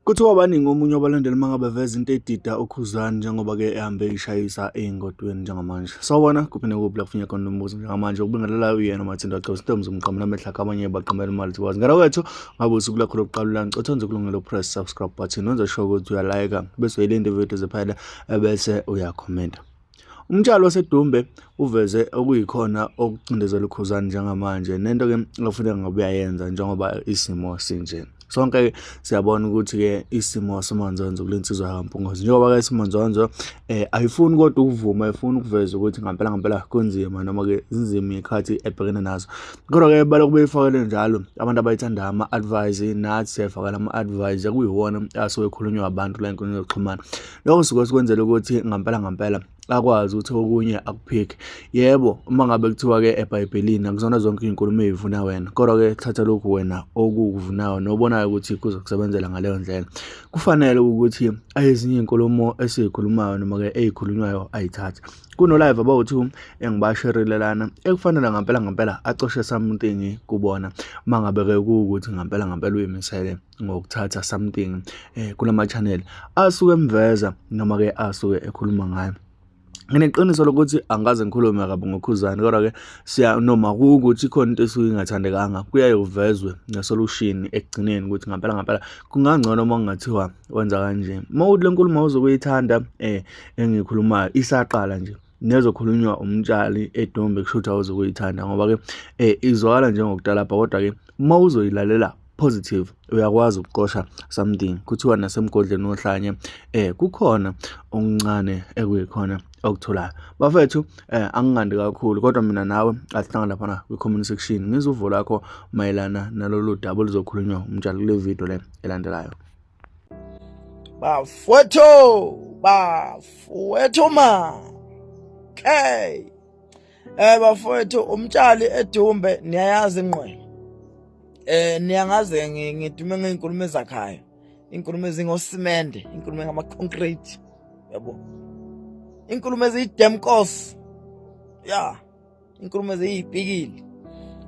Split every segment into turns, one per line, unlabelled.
Kuthiwa abaningi omunye wabalandeli mangabe veza into edida uKhuzani njengoba-ke ehambe ishayisa ey'ngodweni njengamanje. Sawubona kuphinde kuphi la kufinya khona umbuzo njengamanje ukubingelela uyena Mathinda Xhosa Ntombi umqhamulo amehla abanye baqhamela imali sikwazi. Ngara kwethu ngabe usuku lakho lokuqala ulanca uthonze kulungela press subscribe button wenza sure ukuthi uyalayika bese uyilinda ividiyo zephela bese uyakhomenta. Umtshalo wasedumbe uveze okuyikhona okucindezela uKhuzani njengamanje nento-ke okufuneka ngabe uyayenza njengoba isimo sinje. Sonke siyabona ukuthi-ke isimo semanzonzo kulensizwa yakampungozi njengoba-ke isimanzonzo ayifuni kodwa ukuvuma, ayifuni ukuveza ukuthi ngempela kunzima noma-ke zinzima iy'khathi ebhekene nazo. Kodwa-ke balokhu beyifakele njalo abantu abayithandayo ama-advice nathi siyayifakela ama-advice kuyiwona asuke ekhulunywa abantu la ey'nkundleni zokuxhumana. Lokho suke sikwenzela ukuthi ngempela akwazi ukuthi okunye akuphike. Yebo, uma ngabe kuthiwa-ke eBhayibhelini akuzona zonke iy'nkulumo ey'vuna wena, kodwa-ke thatha lokhu wena okukuvunayo nobonayo ukuthi kuzokusebenzela ngaleyo ndlela. Kufanele ukuthi ezinye iy'nkulumo esiyikhulumayo noma-ke ey'khulunywayo ayithathe. Kuno-live about engibasherile lana ekufanele ngempela acoshe something kubona uma ngabe-ke kuwukuthi ngempela uyimisele ngokuthatha something kulama channel asuke emveza noma-ke asuke ekhuluma ngayo. Ngineqiniso lokuthi angaze ngikhulume kabi ngoKhuzani, kodwa-ke noma kuwukuthi khona into esuke ingathandekanga kuyaye kuvezwe nesolution ekugcineni ukuthi ngempela kungangcono uma kungathiwa wenza kanje. Uma uthi le nkulumo uzokuyithanda engiyikhulumayo isaqala nje nezokhulunywa umtshali edumbe kushuthi awuzokuyithanda ngoba-ke izwakala njengokutalapha, kodwa-ke uma uzoyilalela positive uyakwazi ukuqosha something. Kuthiwa nasemgodleni wohlanye kukhona okuncane ekuyikhona okutholayo. Bafethu angingandi kakhulu kodwa mina nawe asihlangana lapha kwi-comment section ngizuvo lakho mayelana nalolu daba oluzokhulunywa umtshali kule video le elandelayo.
Bafowethu ma. Bafowethu umtshali edumbe niyayazi inqwele. Niyangaze ngidume ngeinkulumo ezakhaya. Inkulumo ezingosimende, inkulumo ngama-concrete. Yabo. Inkulumo eziyidemkos. Yeah. Inkulumo eziyibhikili.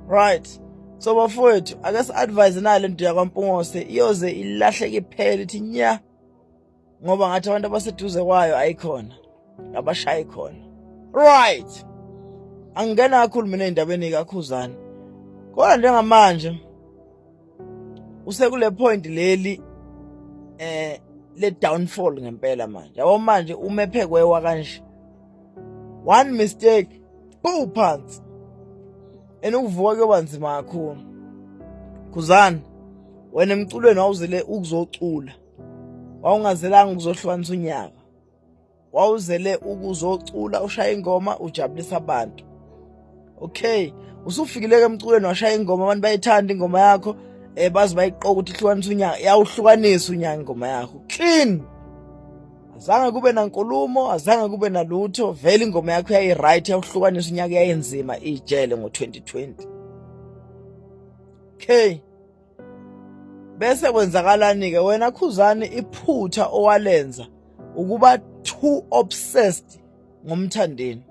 Right. So bafowethu ake si-advise nale nto yakwaMpungose iyoze ilahleke iphele ithi nya. Ngoba ngathi abantu abaseduze kwayo ayikhona. Abashayi khona. Right. Angena kakhulu mina endabeni kaKhuzani. Kodwa njengamanje usekule point leli le downfall ngempela manje. Yabo manje umephe kwewa kanje. One mistake, phansi. Ukuvuka kuyobanzima kakhulu. Khuzani, wena emculweni wawuzele ukuzocula. Wawungazelanga ukuzohlukanisa unyaka. Wawuzele ukuzocula ushaya ingoma ujabulisa abantu. Okay, usufikile emculweni washaya ingoma abantu bayithanda ingoma yakho. Bazi bayiqoka ukuthi ihlukanisa unyaka, yawuhlukanisa unyaka ingoma yakho clean. Azange kube nankulumo, azange kube nalutho, vele ingoma yakho yayi right, yawuhlukanisa unyaka yayenzima ijele ngo2020. Okay. Bese kwenzakalani ke wena Khuzani iphutha owalenza ukuba too obsessed ngomthandeni.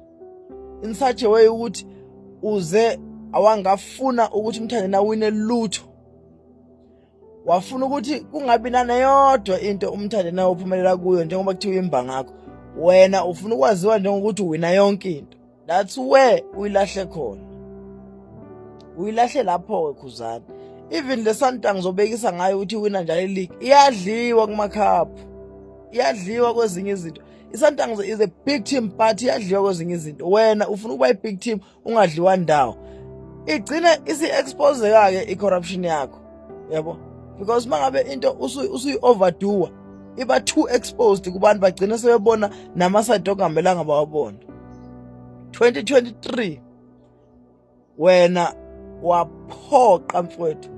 In such a way ukuthi uze awangafuna ukuthi umthandeni awine lutho. Wafuna ukuthi kungabi nanayodwa into umthandeni awuphumelela kuyo njengoba kuthiwa imba ngakho. Wena ufuna ukwaziwa njengokuthi uwina yonke into. That's where uyilahle khona. Uyilahle lapho Khuzani. Even le Santango zobekisa ngayo ukuthi wina njalo league iyadliwa kumakhaphu. Iyadliwa kwezinye izinto. ISantango is a big team but iyadliwa kwezinye izinto. Wena ufuna ukuba i-big team ungadliwa ndawo. Igcine isi-expose ke i-corruption yakho. Yabo? Because mangabe into usuyi-overdo iba too exposed kubantu bagcina sebebona nama-side okuhambelanga bawabona. 2023 wena waphoqa mfowethu.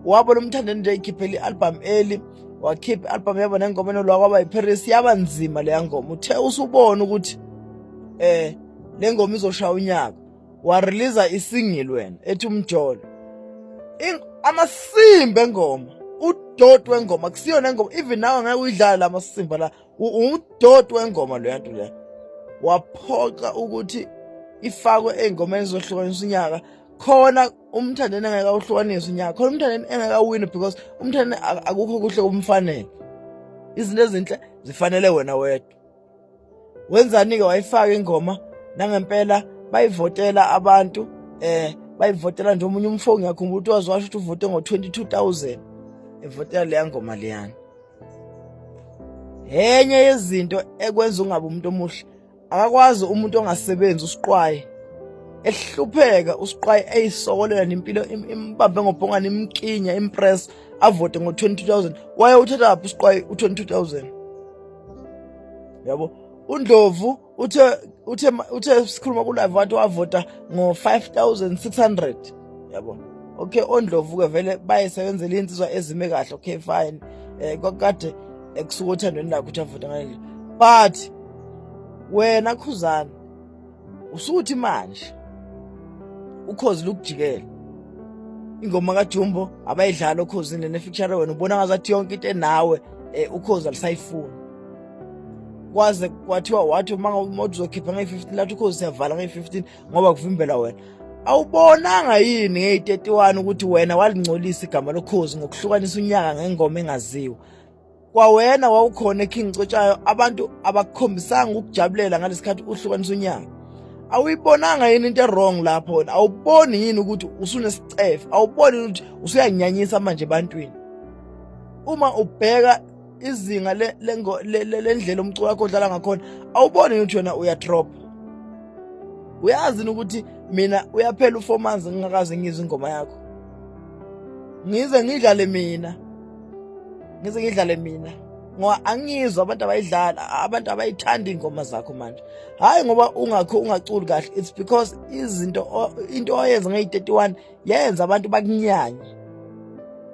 Wabona umthandeni nje ikhiphele i-album eli, wakhipha i-album yabo nengoma enolwa kwaba yiParis yaba nzima le ngoma. Uthe usubona ukuthi le ngoma izoshaya unyaka. Wa-release i-single wena ethi uMjolo. Amasimba engoma, udot wengoma kusiyona engoma even nawe ngeke uyidlala amasimba la. Udot wengoma lo yanto le. Waphoqa ukuthi ifakwe engomeni ezohlukanisa unyaka khona umthandeni engeke awuhlukanise unyaka, khona umthandeni engeke awine because umthandeni akukho kuhle kumfanele. Izinto ezinhle zifanele wena wedwa. Wenzani-ke wayifaka ingoma nangempela bayivotela abantu bayivotela nje omunye umfo ngiyakhumbula ukuthi wazwasho ukuthi uvote ngo-22,000 evotela leya ngoma leyana. Enye yezinto ekwenza ungabe umuntu omuhle, akakwazi umuntu ongasebenzi usiqwaye ehlupheka usiqwaye eyisokolela nempilo imbambe ngobhongane imkinya impress avote ngo-22,000. Waye uthatha lapho usiqwaye u-22,000. Yabo uNdlovu uthe sikhuluma ku live wathi wavota ngo-5,600. Yabo okay, oNdlovu ke vele bayisebenzela insizwa ezime kahle. Okay fine, kwakade ekusuka othandweni lakho ukuthi avota ngale, but wena Khuzani usuthi manje ukhozi lukujikela ingoma kaJumbo abayidlala ukhozini nefeature wena ubona ngazathi yonke into enawe ukhozi alisayifuni. Kwaze kwathiwa wathi uma uzokhipha nge-15 lathi ukhozi siyavala nge-15 ngoba kuvimbela wena. Awubonanga yini nge-31 ukuthi wena walingcolisa igama lokhozi ngokuhlukanisa unyaka ngengoma engaziwa? Kwawena wawukhona eKing Cotshayo, abantu abakukhombisanga ukujabulela ngalesikhathi uhlukanisa unyaka. Awuyibonanga yini into wrong lapho wena? Awuboni yini ukuthi usunesicefe? Awuboni ukuthi usuyanyanyisa manje ebantwini? Uma ubheka izinga lendlela umculo wakho odlala ngakhona, awuboni ukuthi wena uyadrop? Uyazi ukuthi mina uyaphela u4 months ngingakaze ngizwe ingoma yakho, ngize ngidlale mina ngoba angizwa abantu abayidlala, abantu abayithanda ingoma zakho manje. Hayi ngoba ungaculi kahle, it's because into oyenza nge-31 yenza abantu bakunyanye.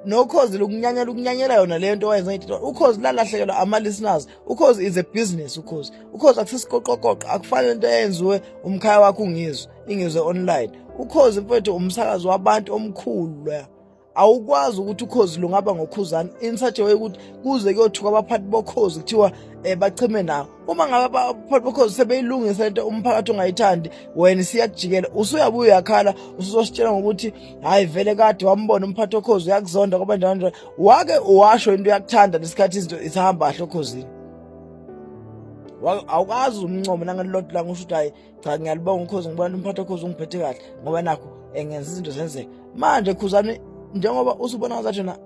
Nokhozi lokunyanyela yona le nto oyenza nge-31. Ukhozi lalahlekelwa ama-listeners. Ukhozi is a business. Ukhozi akusisiqoqoqoqo, akufanele into eyenziwe umkhaya wakho ingizwe online. Ukhozi mfethu umsakazi wabantu omkhulu la. Awukwazi ukuthi ukhozi lungaba ngoKhuzani in such a way ukuthi kuze kuyothuka abaphathi bokhozi kuthiwa bachime nawo. Uma ngabe abaphathi bokhozi sebeyilungisa into umphakathi ongayithandi, wena siyakujikela usuyabuya yakhala usuzositshela ngokuthi hayi vele kade wambona umphathi wokhozi uyakuzonda ngoba njalo wake uwasho into yakuthanda lesikhathi izinto isihamba kahle okhozini. Awukazi umncomo nangalilodwa la ngisho ukuthi hayi cha ngiyalibonga ukhozi ngibona umphathi wokhozi ungiphethe kahle ngoba nakho engenza izinto zenzeke. Manje Khuzani njengoba usubona ngazathi na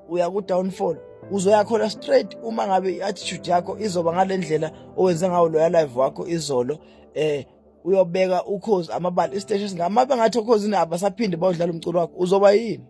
uya ku downfall, uzoyakhona straight uma ngabe i-attitude yakho izoba ngalendlela owenze ngawo loya live wakho izolo. Uyobeka ukhozi amabali isiteshi singamabe ngathi ukhozini abasaphinde bawudlala umculo wakho, uzoba yini?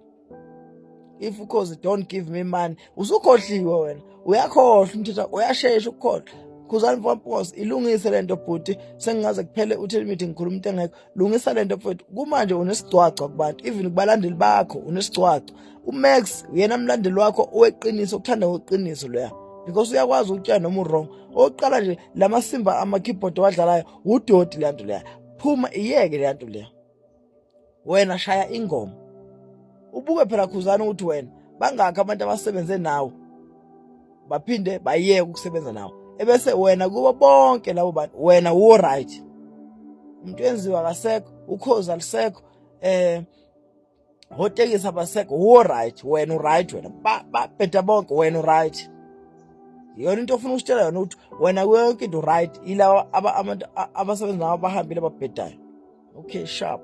If ukhozi don't give me money, usukhohliwe wena, uyakhohlwa umthetho, uyashesha ukukhohlwa. Khuzani Mfamposi ilungise lento bhuti, sengingaze kuphele uthele mithi ngikhuluma into engekho. Lungisa lento mfethu, kumanje unesigcwagcwa kubantu, even kubalandeli bakho unesigcwagcwa. uMax uyena umlandeli wakho oweqiniso, ukuthanda ngoqiniso loya, because uyakwazi ukutshela noma wrong. Oqala nje lamasimba ama-keyboard wadlalayo udoti le nto leya, phuma iyeke le nto leya. Wena shaya ingoma ubuke phela Khuzani ukuthi wena bangakho abantu abasebenze nawe baphinde bayeke ukusebenza nawe, ebese wena kubo bonke labo bantu wena right. Umuntu enziwa akasekho, ukhozi alisekho, hotekisa abasekho, right. Wena right, wena babheda bonke wena right. Yona into ofuna usitshela yona ukuthi wena yonke into right, ilawa abantu abasebenza nabo bahambile babhedayo. Okay, sharp.